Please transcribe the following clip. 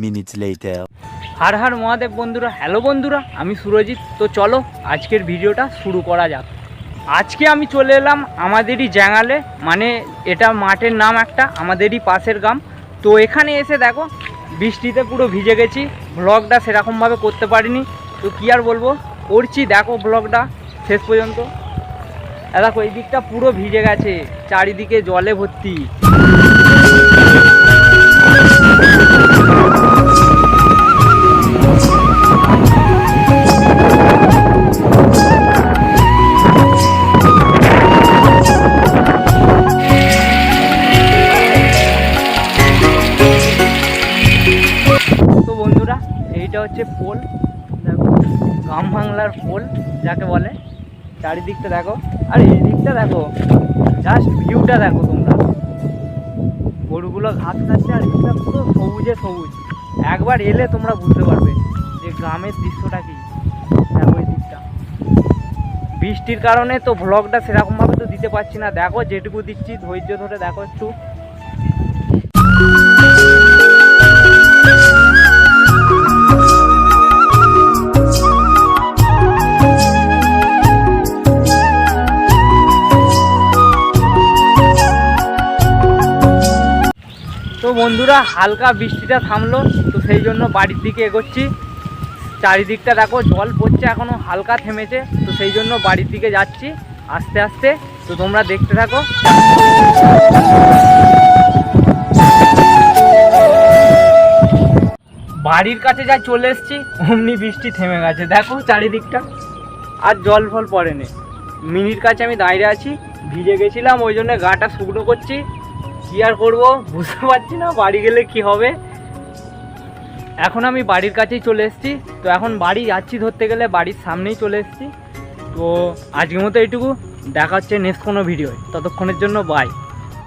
minutes later. हर हर महादेव बंधुरा hello बंधुरा आमी सुरजित। तो चलो आजकेर भिडियोटा शुरू करा जाक। आजके आमी चले एलाम आमादेरই जंगाले, माने एटा माठेर नाम एकटा आमादेरই पाशेर ग्राम। तो एखाने एसे देखो বৃষ্টিতে পুরো ভিজে গেছি, ব্লগটা সেরকমভাবে করতে পারিনি। তো কী আর বলবো, করছি দেখো ব্লগটা শেষ পর্যন্ত। দেখো এই দিকটা পুরো ভিজে গেছে, চারিদিকে জলে ভর্তি। এইটা হচ্ছে পোল, দেখো গ্রাম বাংলার পোল যাকে বলে। চারিদিকটা দেখো, আর এই দিকটা দেখো, জাস্ট ভিউটা দেখো তোমরা। গরুগুলো ঘাস খাচ্ছে আর এইটা পুরো সবুজে সবুজ। একবার এলে তোমরা বুঝতে পারবে যে গ্রামের দৃশ্যটা কি। দেখো এই দিকটা বৃষ্টির কারণে তো ভ্লগটা সেরকমভাবে তো দিতে পারছি না। দেখো যেটুকু দিচ্ছি ধৈর্য ধরে দেখো একটু। তো বন্ধুরা হালকা বৃষ্টিটা থামলো, তো সেই জন্য বাড়ির দিকে এগোচ্ছি। চারিদিকটা দেখো জল পড়ছে, এখনও হালকা থেমেছে, তো সেই জন্য বাড়ির দিকে যাচ্ছি আস্তে আস্তে। তো তোমরা দেখতে থাকো। বাড়ির কাছে যা চলে এসেছি অমনি বৃষ্টি থেমে গেছে। দেখো চারিদিকটা আর জল ফল পড়েনি। মিনির কাছে আমি দাঁড়িয়ে আছি, ভিজে গেছিলাম ওই জন্য গাটা শুকনো করছি। কী আর করবো বুঝতে পারছি না বাড়ি গেলে কি হবে। এখন আমি বাড়ির কাছেই চলে এসেছি। তো এখন বাড়ি যাচ্ছি, ধরতে গেলে বাড়ির সামনেই চলে এসেছি। তো আজকের মতো এইটুকু, দেখা হচ্ছে নেক্সট কোনো ভিডিও। ততক্ষণের জন্য বাই।